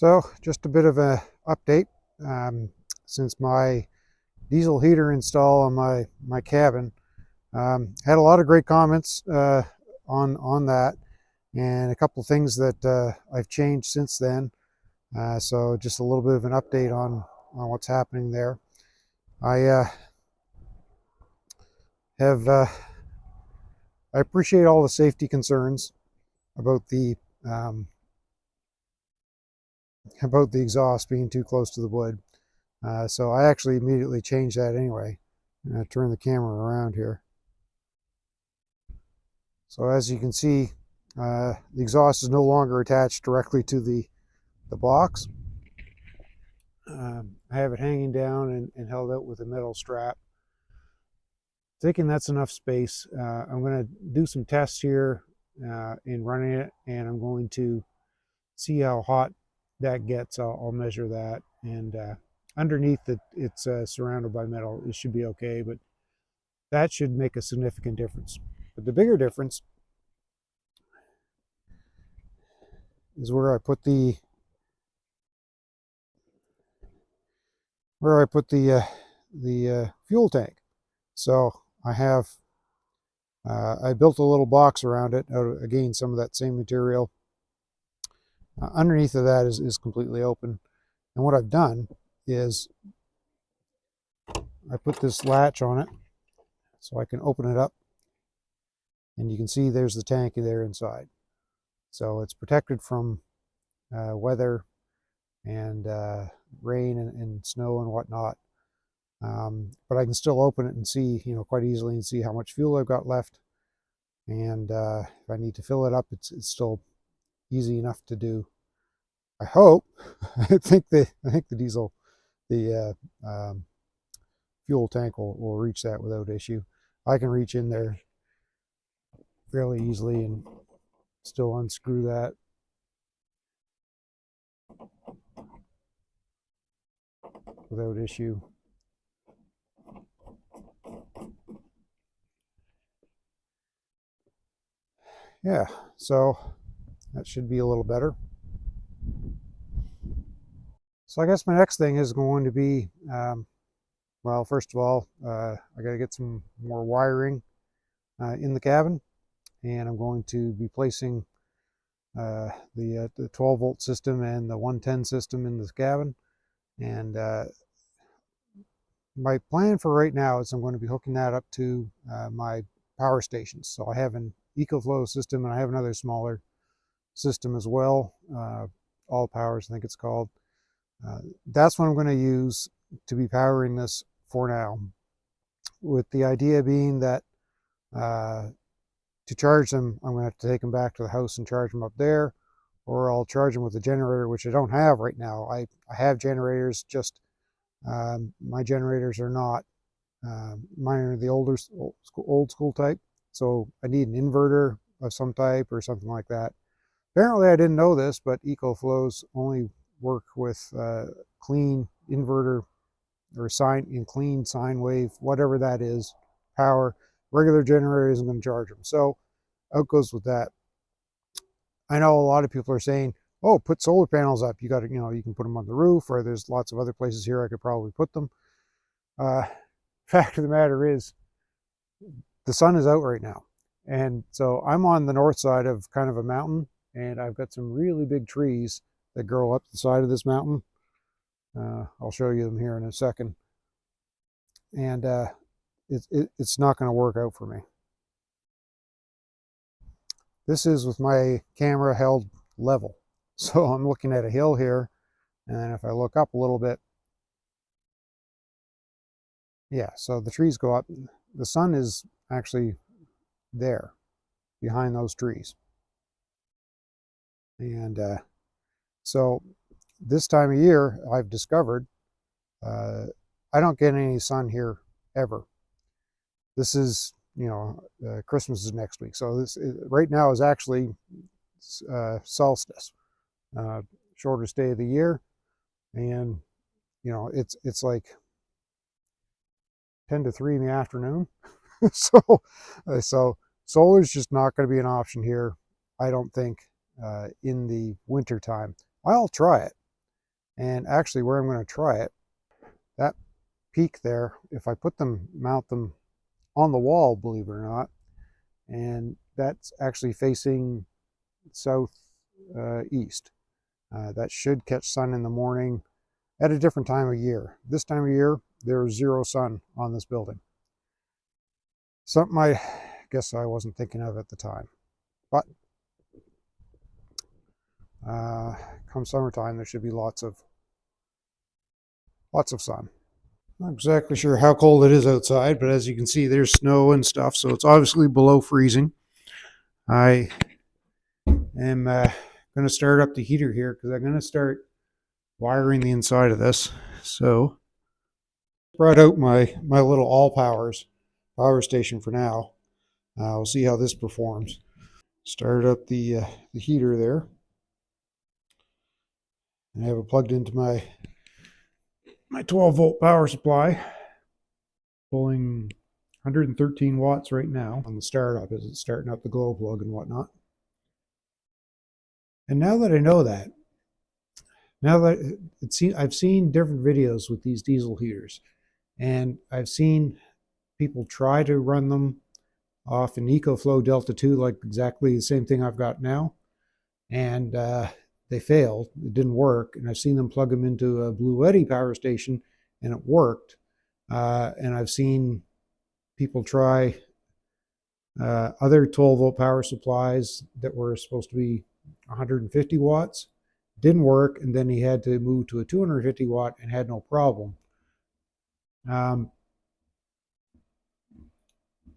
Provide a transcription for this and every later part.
So just a bit of a update. Since my diesel heater install on my cabin, had a lot of great comments on that, and a couple of things that I've changed since then. So just a little bit of an update on what's happening there. I have I appreciate all the safety concerns about the um, about the exhaust being too close to the wood. So I actually immediately changed that anyway. I'm going to turn the camera around here. So as you can see, the exhaust is no longer attached directly to the box. I have it hanging down and held out with a metal strap. Thinking that's enough space. I'm going to do some tests here in running it, and I'm going to see how hot that gets. I'll measure that, and underneath it, it's surrounded by metal. It should be okay, but that should make a significant difference. But the bigger difference is where I put the fuel tank. So I built a little box around it, again, some of that same material. Underneath of that is completely open. And what I've done is I put this latch on it so I can open it up, and you can see there's the tank there inside. So it's protected from weather and rain and snow and whatnot. But I can still open it and see, quite easily, and see how much fuel I've got left. And if I need to fill it up, it's still easy enough to do. I hope. I think the diesel, the fuel tank will reach that without issue. I can reach in there fairly easily and still unscrew that. Without issue. Yeah, so that should be a little better. So I guess my next thing is going to be, well, first of all, I got to get some more wiring in the cabin, and I'm going to be placing the 12 volt system and the 110 system in the cabin. And my plan for right now is I'm going to be hooking that up to my power stations. So I have an EcoFlow system, and I have another smaller system as well, All Powers, I think it's called. That's what I'm going to use to be powering this for now, with the idea being that to charge them, I'm going to have to take them back to the house and charge them up there, or I'll charge them with a generator, which I don't have right now. I have generators, just my generators are not, mine are the old school type, so I need an inverter of some type or something like that. Apparently I didn't know this, but EcoFlows only work with clean inverter or clean sine wave, whatever that is, power. Regular generator isn't going to charge them. So out goes with that. I know a lot of people are saying, oh, put solar panels up. You got to, you can put them on the roof, or there's lots of other places here I could probably put them. Fact of the matter is, the sun is out right now. And so I'm on the north side of kind of a mountain, and I've got some really big trees that grow up the side of this mountain. I'll show you them here in a second. And it's not going to work out for me. This is with my camera held level. So I'm looking at a hill here, and then if I look up a little bit, yeah, so the trees go up. The sun is actually there behind those trees. And so this time of year, I've discovered I don't get any sun here ever. This is, Christmas is next week. So this right now is actually solstice, shortest day of the year. And, it's like 10 to 3 in the afternoon. So solar is just not going to be an option here, I don't think, in the winter time. I'll try it. And actually where I'm going to try it, that peak there, if I mount them on the wall, believe it or not, and that's actually facing south east. That should catch sun in the morning at a different time of year. This time of year, there's zero sun on this building. Something I guess I wasn't thinking of at the time. But come summertime, there should be lots of sun. Not exactly sure how cold it is outside, but as you can see, there's snow and stuff, so it's obviously below freezing. I am going to start up the heater here because I'm going to start wiring the inside of this. So brought out my little all powers power station for now. We'll see how this performs. Start up the heater there. I have it plugged into my 12-volt power supply, pulling 113 watts right now on the startup as it's starting up the glow plug and whatnot. And now that I know that, I've seen different videos with these diesel heaters, and I've seen people try to run them off an EcoFlow Delta 2, like exactly the same thing I've got now, and they failed. It didn't work. And I've seen them plug them into a Blue Eddy power station, and it worked. And I've seen people try other 12-volt power supplies that were supposed to be 150 watts. Didn't work, and then he had to move to a 250 watt and had no problem.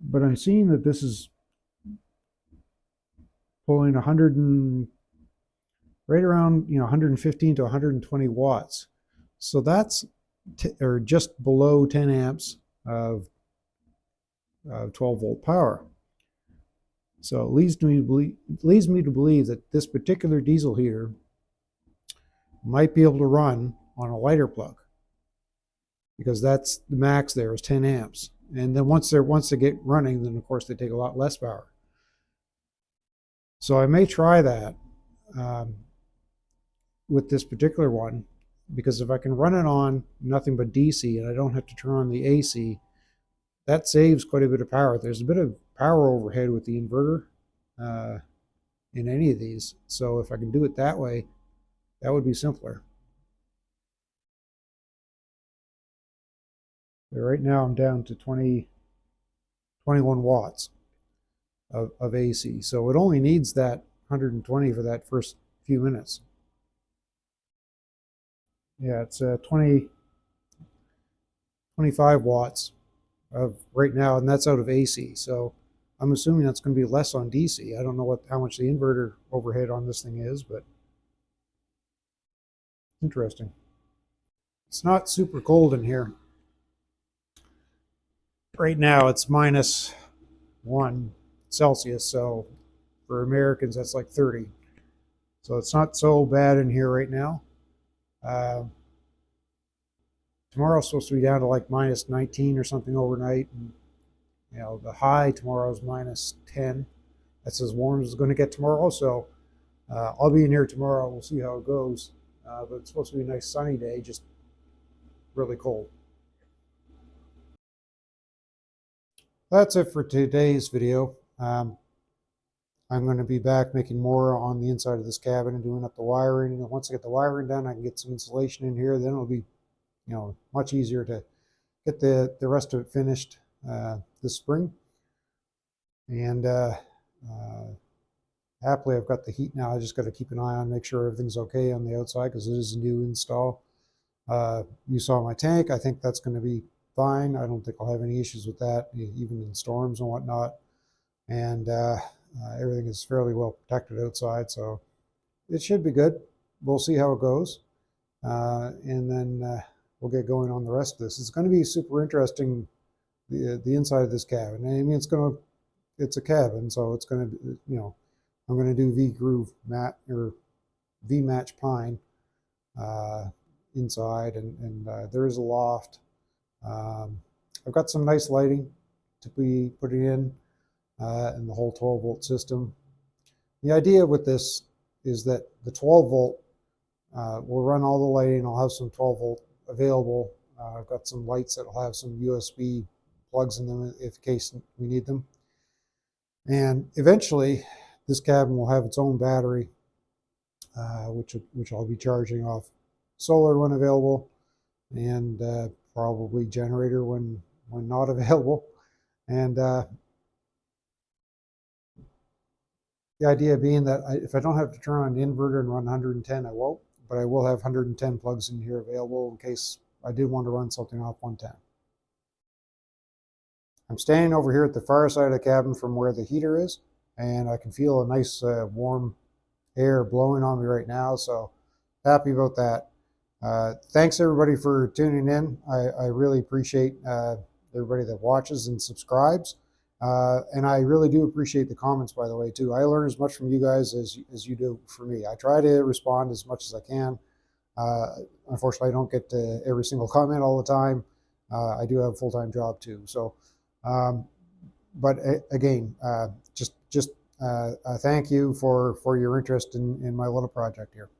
But I'm seeing that this is pulling 100 and right around 115 to 120 watts. So that's or just below 10 amps of 12-volt power. So it leads me to believe that this particular diesel heater might be able to run on a lighter plug, because that's the max there is 10 amps. And then once they get running, then of course they take a lot less power. So I may try that with this particular one, because if I can run it on nothing but DC and I don't have to turn on the AC, that saves quite a bit of power. There's a bit of power overhead with the inverter in any of these. So if I can do it that way, that would be simpler. But right now I'm down to 21 watts of AC. So it only needs that 120 for that first few minutes. Yeah, it's 25 watts of right now, and that's out of AC. So I'm assuming that's going to be less on DC. I don't know how much the inverter overhead on this thing is, but interesting. It's not super cold in here. Right now it's -1 Celsius, so for Americans that's like 30. So it's not so bad in here right now. Tomorrow's supposed to be down to like -19 or something overnight. And, the high tomorrow is -10. That's as warm as it's going to get tomorrow. So I'll be in here tomorrow. We'll see how it goes. But it's supposed to be a nice sunny day, just really cold. That's it for today's video. I'm going to be back making more on the inside of this cabin and doing up the wiring. And once I get the wiring done, I can get some insulation in here. Then it'll be, much easier to get the rest of it finished this spring. And happily, I've got the heat now. I just got to keep an eye on, make sure everything's okay on the outside, because it is a new install. You saw my tank. I think that's going to be fine. I don't think I'll have any issues with that, even in storms and whatnot. And everything is fairly well protected outside, so it should be good. We'll see how it goes, and then we'll get going on the rest of this. It's going to be super interesting, the inside of this cabin. I mean, it's a cabin, so it's going to, I'm going to do V-groove mat or V-match pine inside, and there is a loft. I've got some nice lighting to be putting in the whole 12-volt system. The idea with this is that the 12-volt we'll run all the lighting. I'll have some 12 volt available. I've got some lights that will have some USB plugs in them in case we need them. And eventually, this cabin will have its own battery, which I'll be charging off solar when available, and probably generator when not available. And the idea being that if I don't have to turn on an inverter and run 110, I won't, but I will have 110 plugs in here available in case I did want to run something off 110. I'm standing over here at the far side of the cabin from where the heater is, and I can feel a nice warm air blowing on me right now, so happy about that. Thanks everybody for tuning in. I really appreciate everybody that watches and subscribes. And I really do appreciate the comments, by the way, too. I learn as much from you guys as you do for me. I try to respond as much as I can. Unfortunately, I don't get to every single comment all the time. I do have a full-time job too. So, but again, just thank you for your interest in my little project here.